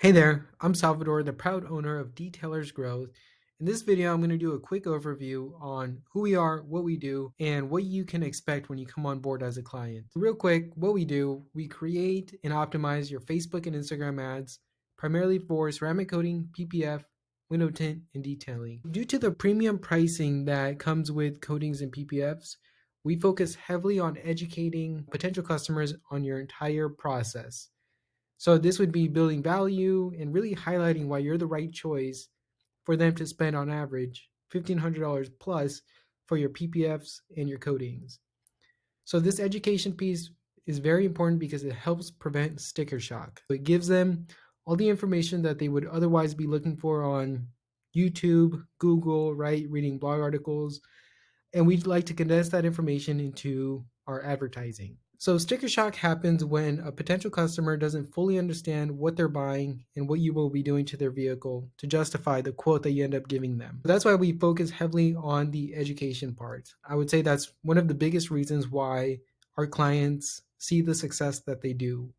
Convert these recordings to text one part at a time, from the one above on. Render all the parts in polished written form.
Hey there, I'm Salvador, the proud owner of Detailers Growth. In this video, I'm going to do a quick overview on who we are, what we do, and what you can expect when you come on board as a client. Real quick, what we do, we create and optimize your Facebook and Instagram ads, primarily for ceramic coating, PPF, window tint, and detailing. Due to the premium pricing that comes with coatings and PPFs, we focus heavily on educating potential customers on your entire process. So this would be building value and really highlighting why you're the right choice for them to spend on average $1,500 plus for your PPFs and your coatings. So this education piece is very important because it helps prevent sticker shock. It gives them all the information that they would otherwise be looking for on YouTube, Google, right? Reading blog articles. And we'd like to condense that information into our advertising. So sticker shock happens when a potential customer doesn't fully understand what they're buying and what you will be doing to their vehicle to justify the quote that you end up giving them. That's why we focus heavily on the education part. I would say that's one of the biggest reasons why our clients see the success that they do.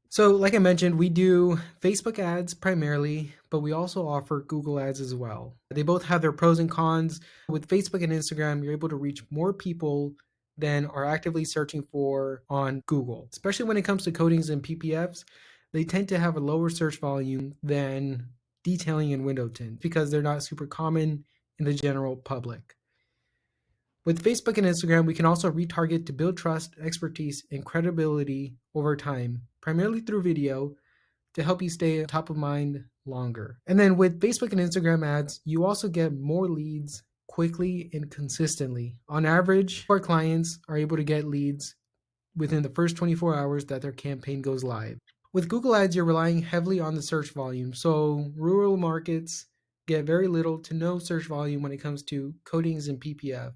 So, like I mentioned, we do Facebook ads primarily, but we also offer Google ads as well. They both have their pros and cons. With Facebook and Instagram, you're able to reach more people than are actively searching for on Google. Especially when it comes to coatings and PPFs, they tend to have a lower search volume than detailing and window tint because they're not super common in the general public. With Facebook and Instagram, we can also retarget to build trust, expertise, and credibility over time, primarily through video, to help you stay top of mind longer. And then with Facebook and Instagram ads, you also get more leads quickly and consistently. On average, our clients are able to get leads within the first 24 hours that their campaign goes live. With Google Ads, you're relying heavily on the search volume. So rural markets get very little to no search volume when it comes to coatings and PPF.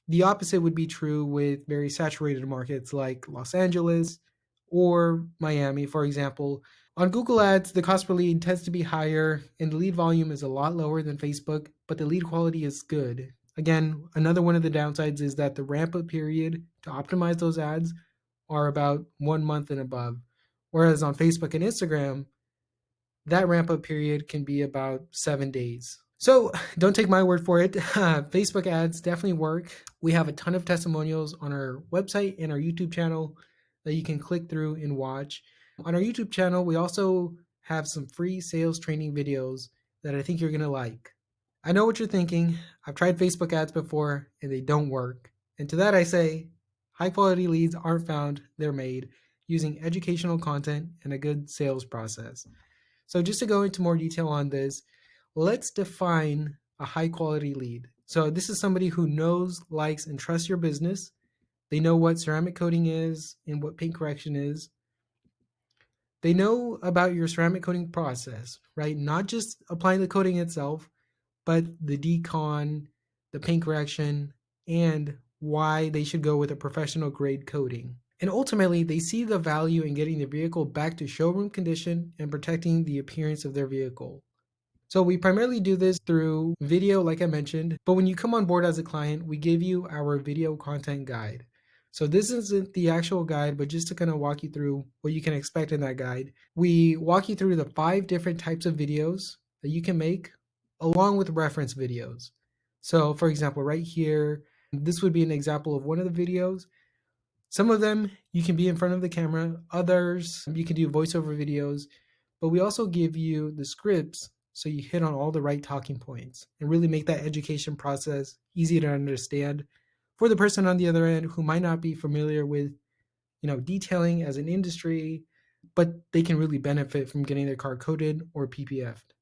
The opposite would be true with very saturated markets like Los Angeles or Miami, for example. On Google Ads, the cost per lead tends to be higher and the lead volume is a lot lower than Facebook, but the lead quality is good. Again, another one of the downsides is that the ramp up period to optimize those ads are about 1 month and above. Whereas on Facebook and Instagram, that ramp up period can be about 7 days. So don't take my word for it. Facebook ads definitely work. We have a ton of testimonials on our website and our YouTube channel that you can click through and watch. On our YouTube channel, we also have some free sales training videos that I think you're going to like. I know what you're thinking. I've tried Facebook ads before and they don't work. And to that I say, high quality leads aren't found, they're made using educational content and a good sales process. So just to go into more detail on this, let's define a high quality lead. So this is somebody who knows, likes, and trusts your business. They know what ceramic coating is and what paint correction is. They know about your ceramic coating process, right? Not just applying the coating itself, but the decon, the paint correction, and why they should go with a professional grade coating. And ultimately, they see the value in getting the vehicle back to showroom condition and protecting the appearance of their vehicle. So we primarily do this through video, like I mentioned, but when you come on board as a client, we give you our video content guide. So this isn't the actual guide, but just to kind of walk you through what you can expect in that guide. We walk you through the 5 different types of videos that you can make along with reference videos. So for example, right here, this would be an example of one of the videos. Some of them you can be in front of the camera, others you can do voiceover videos, but we also give you the scripts so you hit on all the right talking points and really make that education process easy to understand for the person on the other end who might not be familiar with, detailing as an industry, but they can really benefit from getting their car coated or PPF'd.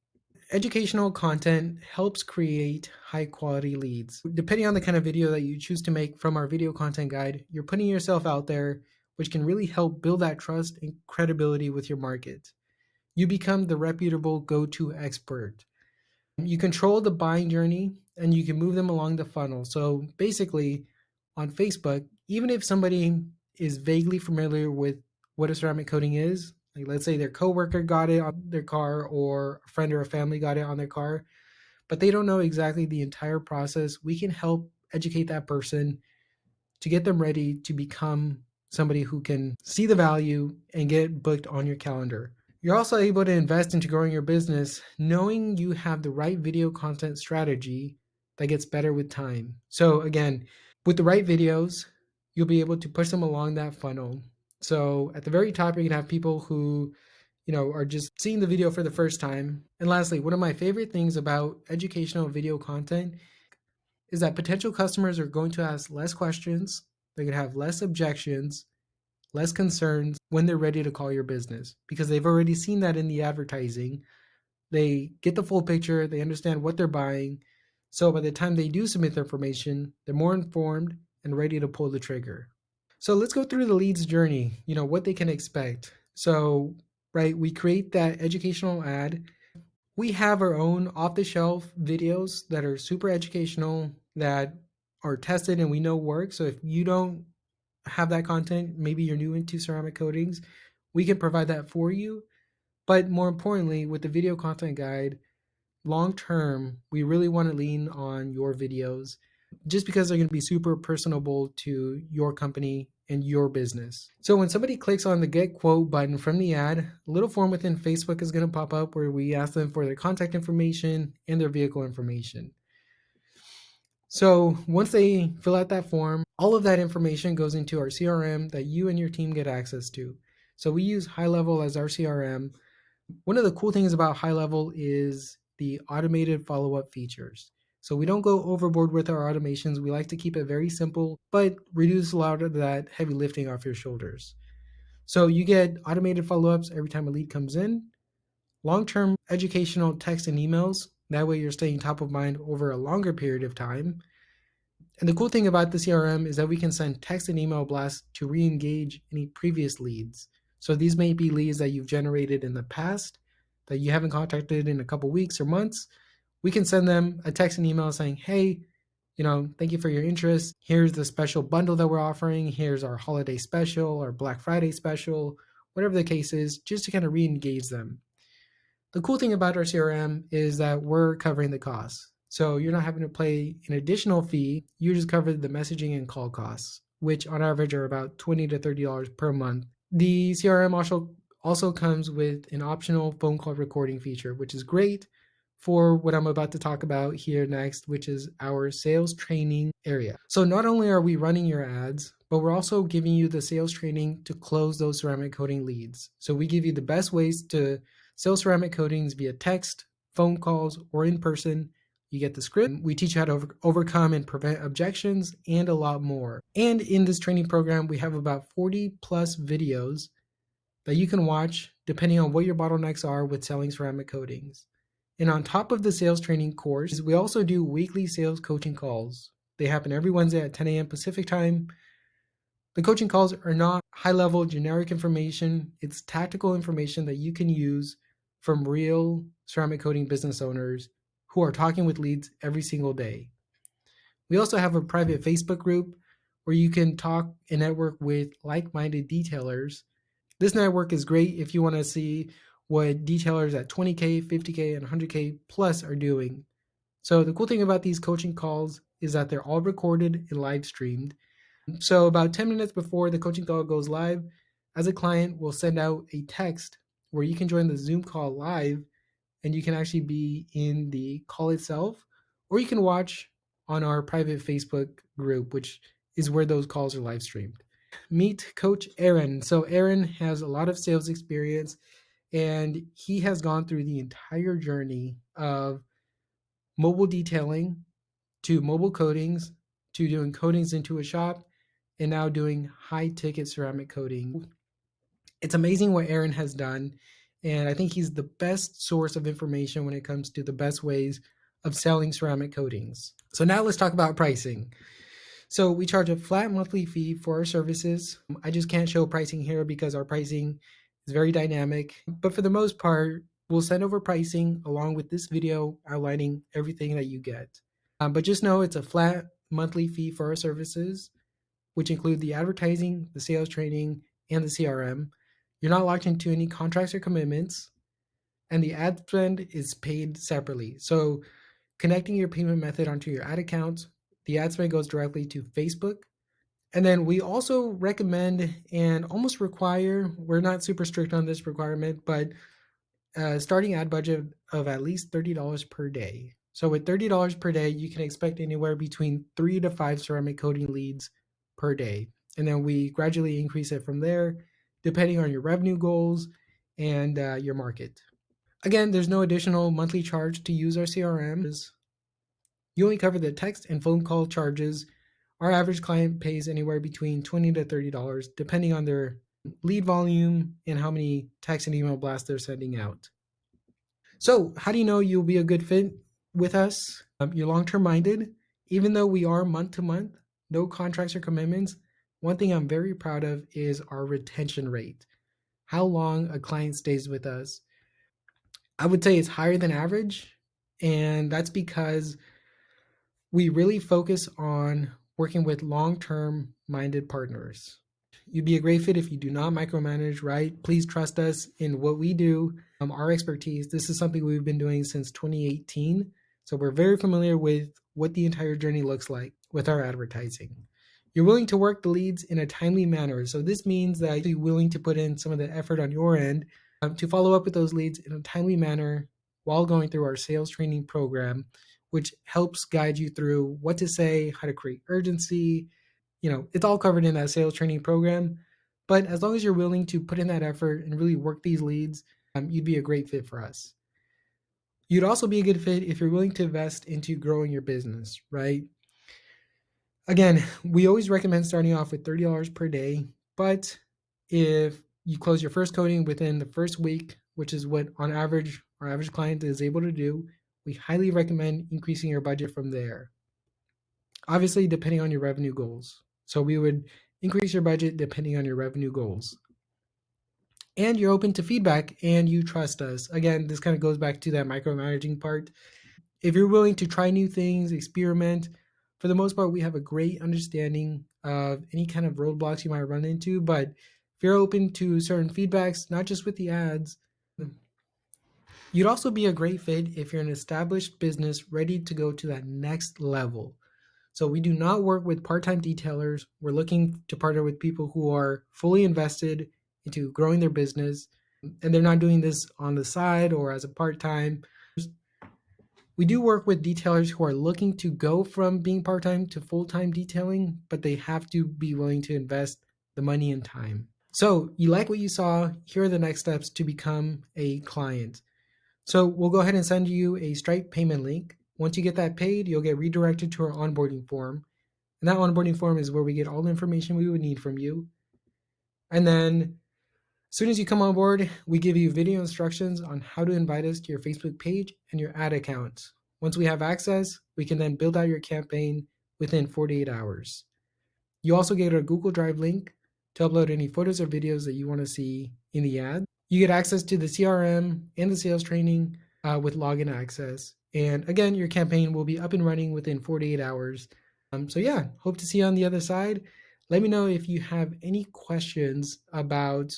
Educational content helps create high quality leads. Depending on the kind of video that you choose to make from our video content guide, you're putting yourself out there, which can really help build that trust and credibility with your market. You become the reputable go-to expert. You control the buying journey and you can move them along the funnel. So basically, on Facebook, even if somebody is vaguely familiar with what a ceramic coating is, like let's say their coworker got it on their car or a friend or a family got it on their car, but they don't know exactly the entire process, we can help educate that person to get them ready to become somebody who can see the value and get booked on your calendar. You're also able to invest into growing your business knowing you have the right video content strategy that gets better with time. So, again, with the right videos, you'll be able to push them along that funnel. So, at the very top, you can have people who, are just seeing the video for the first time. And lastly, one of my favorite things about educational video content is that potential customers are going to ask less questions, they're going to have less objections, less concerns when they're ready to call your business because they've already seen that in the advertising. They get the full picture, they understand what they're buying. So by the time they do submit their information, they're more informed and ready to pull the trigger. So let's go through the leads journey, what they can expect. So, right, we create that educational ad. We have our own off the shelf videos that are super educational, that are tested and we know work. So if you don't have that content, maybe you're new into ceramic coatings, we can provide that for you. But more importantly, with the video content guide, long term, we really want to lean on your videos just because they're going to be super personable to your company and your business. So when somebody clicks on the get quote button from the ad, a little form within Facebook is going to pop up where we ask them for their contact information and their vehicle information. So once they fill out that form, all of that information goes into our CRM that you and your team get access to. So we use High Level as our CRM. One of the cool things about High Level is the automated follow-up features. So we don't go overboard with our automations. We like to keep it very simple, but reduce a lot of that heavy lifting off your shoulders. So you get automated follow-ups every time a lead comes in, long-term educational text and emails. That way you're staying top of mind over a longer period of time. And the cool thing about the CRM is that we can send text and email blasts to re-engage any previous leads. So these may be leads that you've generated in the past that you haven't contacted in a couple weeks or months. We can send them a text and email saying, hey, thank you for your interest. Here's the special bundle that we're offering. Here's our holiday special, our Black Friday special, whatever the case is, just to kind of re-engage them. The cool thing about our CRM is that we're covering the costs. So you're not having to pay an additional fee. You just cover the messaging and call costs, which on average are about $20 to $30 per month. The CRM also comes with an optional phone call recording feature, which is great for what I'm about to talk about here next, which is our sales training area. So not only are we running your ads, but we're also giving you the sales training to close those ceramic coating leads. So we give you the best ways to sell ceramic coatings via text, phone calls, or in person. You get the script. We teach you how to overcome and prevent objections and a lot more. And in this training program, we have about 40 plus videos that you can watch depending on what your bottlenecks are with selling ceramic coatings. And on top of the sales training course, we also do weekly sales coaching calls. They happen every Wednesday at 10 a.m. Pacific time. The coaching calls are not high level generic information, it's tactical information that you can use from real ceramic coating business owners who are talking with leads every single day. We also have a private Facebook group where you can talk and network with like minded detailers. This network is great if you want to see what detailers at 20K, 50K, and 100K plus are doing. So, the cool thing about these coaching calls is that they're all recorded and live streamed. So, about 10 minutes before the coaching call goes live, as a client, we'll send out a text where you can join the Zoom call live and you can actually be in the call itself, or you can watch on our private Facebook group, which is where those calls are live streamed. Meet Coach Aaron. So, Aaron has a lot of sales experience and he has gone through the entire journey of mobile detailing to mobile coatings to doing coatings into a shop and now doing high ticket ceramic coating. It's amazing what Aaron has done. And I think he's the best source of information when it comes to the best ways of selling ceramic coatings. So now let's talk about pricing. So we charge a flat monthly fee for our services. I just can't show pricing here because our pricing is very dynamic. But for the most part, we'll send over pricing along with this video outlining everything that you get. But just know it's a flat monthly fee for our services, which include the advertising, the sales training, and the CRM. You're not locked into any contracts or commitments, and the ad spend is paid separately. So connecting your payment method onto your ad account, the ad spend goes directly to Facebook. And then we also recommend and almost require, we're not super strict on this requirement, but a starting ad budget of at least $30 per day. So with $30 per day, you can expect anywhere between 3 to 5 ceramic coating leads per day. And then we gradually increase it from there, depending on your revenue goals and your market. Again, there's no additional monthly charge to use our CRM. You only cover the text and phone call charges. Our average client pays anywhere between $20 to $30, depending on their lead volume and how many text and email blasts they're sending out. So, how do you know you'll be a good fit with us? You're long term minded. Even though we are month to month, no contracts or commitments, one thing I'm very proud of is our retention rate. How long a client stays with us. I would say it's higher than average. And that's because we really focus on working with long term minded partners. You'd be a great fit if you do not micromanage, right? Please trust us in what we do, our expertise. This is something we've been doing since 2018. So we're very familiar with what the entire journey looks like with our advertising. You're willing to work the leads in a timely manner. So this means that you're willing to put in some of the effort on your end to follow up with those leads in a timely manner while going through our sales training program, which helps guide you through what to say, how to create urgency. It's all covered in that sales training program. But as long as you're willing to put in that effort and really work these leads, you'd be a great fit for us. You'd also be a good fit if you're willing to invest into growing your business, right? Again, we always recommend starting off with $30 per day, but if you close your first coding within the first week, which is what on average our average client is able to do, we highly recommend increasing your budget from there. Obviously, depending on your revenue goals. So we would increase your budget depending on your revenue goals. And you're open to feedback and you trust us. Again, this kind of goes back to that micromanaging part. If you're willing to try new things, experiment, for the most part, we have a great understanding of any kind of roadblocks you might run into. But if you're open to certain feedbacks, not just with the ads, you'd also be a great fit if you're an established business ready to go to that next level. So we do not work with part-time detailers. We're looking to partner with people who are fully invested into growing their business, and they're not doing this on the side or as a part-time. We do work with detailers who are looking to go from being part-time to full-time detailing, but they have to be willing to invest the money and time. So you like what you saw, here are the next steps to become a client. So we'll go ahead and send you a Stripe payment link. Once you get that paid, you'll get redirected to our onboarding form. And that onboarding form is where we get all the information we would need from you. And then as soon as you come on board, we give you video instructions on how to invite us to your Facebook page and your ad account. Once we have access, we can then build out your campaign within 48 hours. You also get a Google Drive link to upload any photos or videos that you want to see in the ad. You get access to the CRM and the sales training with login access. And again, your campaign will be up and running within 48 hours. So yeah, hope to see you on the other side. Let me know if you have any questions about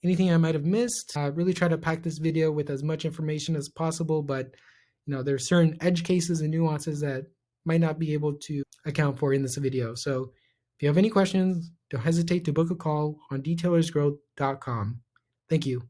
anything I might have missed. Really try to pack this video with as much information as possible, but there's certain edge cases and nuances that might not be able to account for in this video. So if you have any questions, don't hesitate to book a call on detailersgrowth.com. Thank you.